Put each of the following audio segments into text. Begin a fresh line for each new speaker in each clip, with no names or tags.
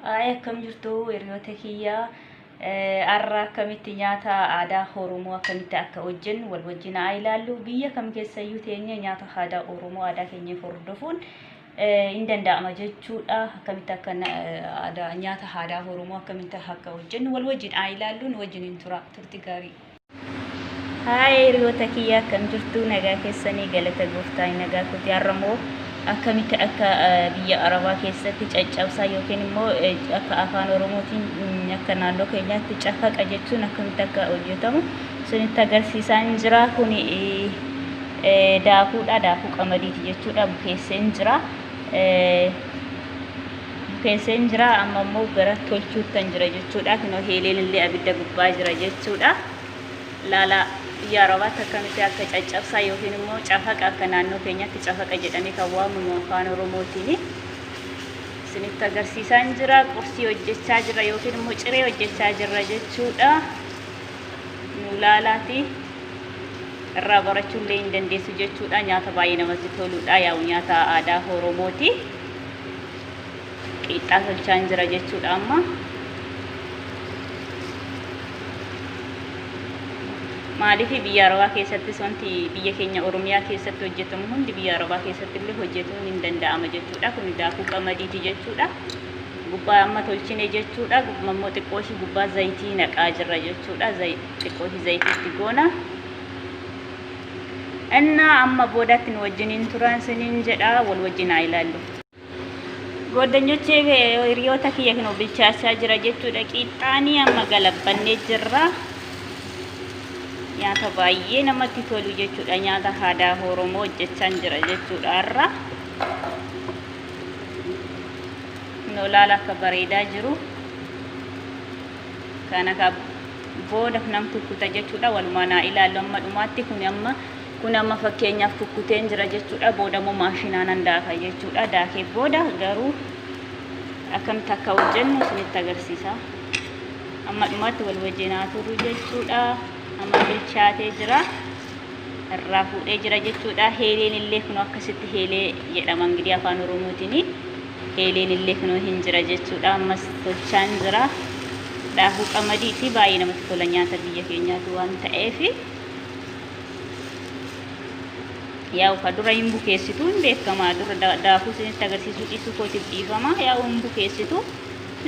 Akkam jirtu hiriyoota kiyyaa har'a akkamitti nyaata aadaa Oromoo akkamitti akka hojjennu wal wajjin haa ilaallu. Biyya kam keessayyuu teenya nyaata aadaa Oromoo aadaa keenya hordofuun hin danda'ama jechuudha. Akkamitti akka nyaata aadaa Oromoo akkamitti akka hojjennu wal wajjin haa ilaallu. Wajjin turti gaarii. Hiriyoota kiyyaa akkam jirtu nagaa keessanii galata gooftaa nagaa kooti har'amoo akkamitti akka biyya Arabaa keessatti caccabsaa yookiin immoo akka afaan Oromootiin akka naannoo keenyaatti cafaqa jechuun akkamitti akka hojjetamu isinitti agarsiisaan jira. Kun daakuudha, daakuu qamadiiti jechuudha. Bukeesseen jira amma immoo gara tolchuutti jira jechuudha. Kunoo heeleen illee abidda gubbaa jira jechuudha. Laala biyya Arabaatti akkamitti akka caccabsaa yookiin immoo cafaqa akka naannoo keenyaatti cafaqa jedhamee kan waamamu afaan Oromootiin isinitti agarsiisaan jira. Qursii hojjechaa jira yookiin immoo ciree hojjechaa jira jechuudha. Nu laalaati irraa barachuu illee hin dandeessu jechuudha. Nyaata baay'ee namatti toludha. Yaa'u nyaata aadaa Oromooti. Qixxaa tolchaan jira jechuudha amma. Maaliif biyya Arabaa keessatti wanti biyya keenya Oromiyaa keessatti hojjetamu hundi biyya Arabaa keessatti illee hojjetuun hin danda'ama jechuudha. Kun daakuu qamadiiti jechuudha. Gubbaa amma tolchine jechuudha. Ammoo xiqqooshii gubbaa zayitii naqaa jirra jechuudha. Xiqqooshii zayitiitti goona. Amma boodatti nu wajjiniin turan siniin jedha wal wajjin haa ilaallu. Goddanyochee hiriyoota kiyya kan bilchaachaa jira jechuudha. Qixxaanii amma galabbannee jirra. Nyaata baay'ee namatti tolu jechuudha. Nyaata aadaa Oromoo hojjechaan jira jechuudha har'a. Nu laala akka bareedaa jiru. Kana ka booda nam kukkuta jechuudha. Walumaan haa ilaallu amma dhumaatti kun amma fakkeenyaaf kukkuteen jira jechuudha. Booda immoo maashinaan daaka jechuudha. Daakee booda garuu akkamitti akka hojjennu isinitti agarsiisa. Amma dhumaatti wal wajjin haa turu jechuudha. Amma bilchaatee jira. Irraa fuudhee jira jechuudha. Heeleen illee kunoo akkasitti heelee jedhama ingidiyaa afaan Oromootiin. Heeleen illee kunoo hin jira jechuudha. Ammas tolchaan jira. Daakuu qamadiiti baay'ee namatti tola nyaata biyya keenyaatu waan ta'eef. Yaa'u ka dura hin bukeessitu hin beekama. Dura daakuu isinitti agarsiisuu dhiisuu kootiif dhiifama. Yaa'u hin bukeessitu.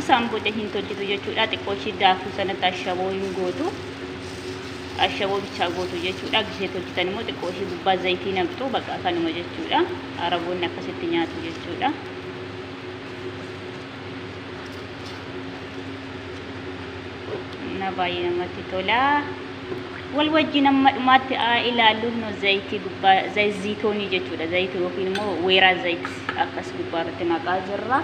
Isaan booda hin tolchitu jechuudha. Xiqqooshii daakuu sanatti ashaboo hin gootu. Ashaboo bichaa gootu jechuudha. Gisee tolchitan immoo xiqqooshii gubbaa zayitii naqxu bakka kanuma jechuudha. Araboonni akkasitti nyaatu jechuudha. Na baay'ee namatti tola. Wal wajjin amma dhumaatti haa ilaallu nu zayitii gubbaa zayitoonii jechuudha. Zayitii yookiin immoo weeraa zayit akkas gubbaa irratti naqaa jirra.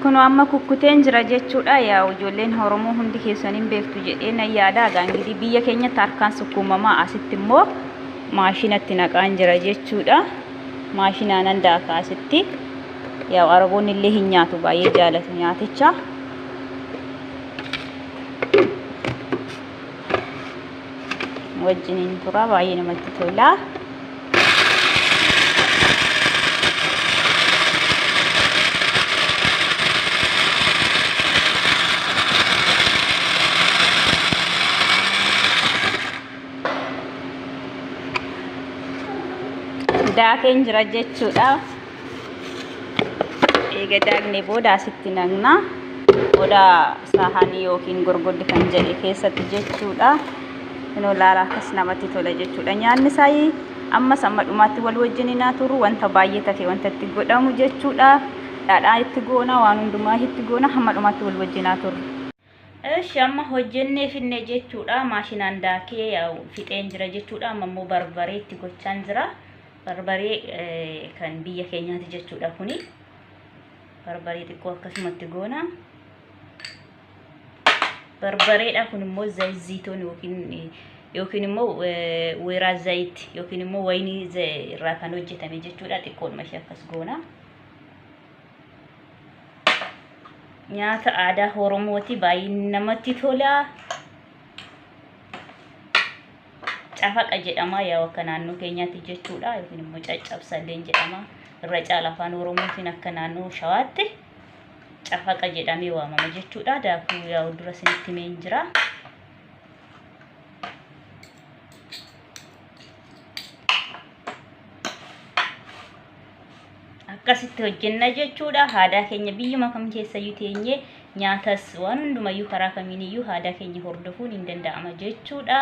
Kunoo amma kukkuteen jira jechuudha. Yaa'u ijoolleen Oromoo hundi keessaniin beektu jedhee nan yaada. Gaangidii biyya keenyatti harkaan sukkuumamaa asitti immoo maashinatti naqaan jira jechuudha. Maashinaan daaka asitti. Yaa'u Araboonni illee hin nyaatu baay'ee jaalatu nyaaticha. Wajjiniin tura baay'ee namatti tola. Daakeen jira jechuudha. Eega daaknee booda asitti naqna. Booda saahanii yookiin gorgoddi kan jedhe keessatti jechuudha. Kunoo laala akkas namatti tola jechuudha. Nyaanni isaa ammas amma dhumaatti wal wajjin haa turu. Wanta baay'ee tafe wanta itti godhamu jechuudha. Dhaadhaa itti goona waan hundumaa itti goona hamma dhumaatti wal wajjin haa turu. Amma hojjennee finne jechuudha. Maashinaan daakee yaa'u fixeen jira jechuudha. Amma immoo barbaree itti gochaan jira. Barbaree kan biyya keenyaati jechuudha kuni. Barbaree xiqqoo akkasumatti goona. Barbareedha kun immoo zayitoon yookiin immoo weeraa zayit yookiin immoo wayinii irraa kan hojjetame jechuudha. Xiqqoodhuma ishee akkas goona. Nyaata aadaa Oromooti baay'ee namatti tola. Cafaqa jedhama. Yaa akka naannoo keenyaatti jechuudha. Yookiin immoo caccabsallee jedhama. الرجال أفان ورموتين أكنانو شواتي cafaqa jedhamee waamama jechuudha. Daakuu yaa dura sinitti meenjira. Akkasitti hojjenna jechuudha. Aadaa keenya biyyuma kam keessayyuu teenyee nyaatas waan hundumayyuu karaa kamiiniyyuu aadaa keenya hordofuun hin danda'ama jechuudha.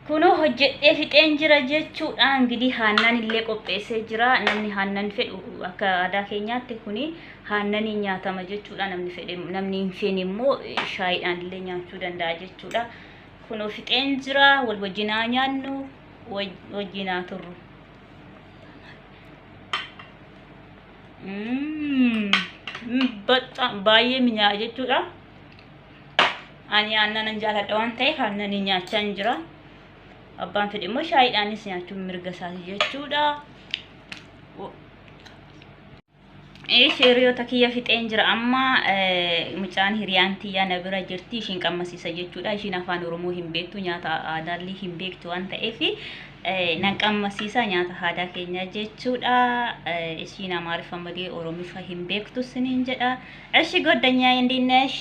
Kuno hojjedhee fixeen jira jechuudha. Enggidi haannaan illee qopheessee jira. Namni haannaan fedhu akka aadaa keenyaatti kuni haannanii nyaatama jechuudha. Namni hin feene immoo shaayiidhaan illee nyaachuu danda'a jechuudha. Kuno fixeen jira. Wal wajjinaa nyaannu wajjinaa turru. Baay'ee minyaa jechuudha. Ani aannan jaaladha waan ta'eef haannanii nyaachaa jira. Abbaan fedhe immoo shaayiidhaanis nyaachuun mirga isaati jechuudha. Hiriyoota kiyya fixeen jira amma mucaan hiriyaan tiyyaa na bira jirti. Ishiin qammasiisa jechuudha. Ishiin afaan Oromoo hin beektu, nyaata aadaallee hin beektu waan ta'eef nan qammasiisa nyaata aadaa keenya jechuudha. Ishiin Amaariffa malee Oromiffa hin beektu siniin jedha. እሺ ጓደኛዬ እንዴት ነሽ?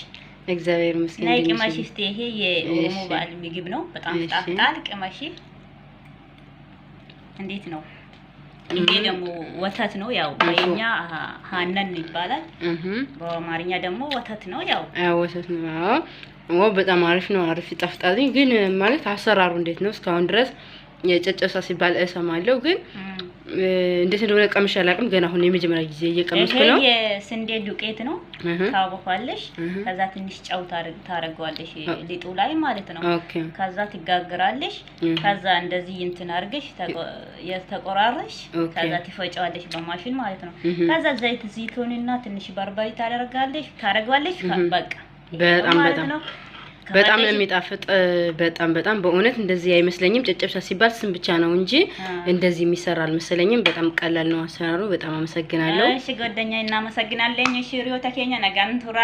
እግዚአብሔር ይመስገን።
ናይ ቅመሽ እስቲ ይሄ የኦሮሞ በዓል ምግብ ነው። በጣም ጣፍጣል። ቅመሽ እንዴት ነው? ይሄ ደግሞ ወተት ነው። ያው በእኛ ሃነን ይባላል። በአማርኛ ደግሞ ወተት ነው። ያው
ወተት ነው። በጣም አሪፍ ነው። አሪፍ ይጣፍጣል። ግን ማለት አሰራሩ እንዴት ነው? እስካሁን ድረስ የጨጨሳ ሲባል እሰማለሁ ግን እንዴት እንደሆነ ቀምሼ አላውቅም። ገና አሁን የመጀመሪያ ጊዜ እየቀመስኩ ነው።
ይሄ የስንዴ ዱቄት ነው። ታቦካለሽ። ከዛ ትንሽ ጨው ታረጋዋለሽ ሊጡ ላይ ማለት ነው። ከዛ ትጋግራለሽ። ከዛ እንደዚህ እንትን አድርገሽ የተቆራረሽ ከዛ ትፈጫዋለሽ በማሽን ማለት ነው። ከዛ ዘይት ዘይቱንና ትንሽ በርበሬ ታረጋለሽ። በቃ በጣም ነው የሚጣፍጥ። በጣም በእውነት እንደዚህ አይመስለኝም። ጨጨብሳ ሲባል ስም ብቻ ነው እንጂ እንደዚህ የሚሰራ አልመሰለኝም። በጣም ቀላል ነው አሰራሩ። በጣም አመሰግናለሁ። እሺ ጓደኛዬ እናመሰግናለን። እሺ ሪዮታ ኬኛ ነጋን ቱራ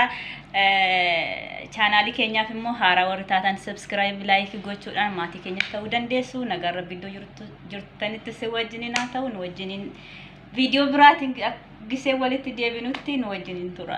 ቻናሊ ኬኛ ፍሞ ሃራ ወርታታን ሰብስክራይብ ላይክ ጎቹዳን ማቲ ኬኛ ተው ደንዴሱ ነገር ቪዲዮ ጅርተንት ሰወጅኒና ተውን ወጅኒን ቪዲዮ ብራቲንግ ግሴ ወለት ዴቢኑቲን ወጅኒን ቱራ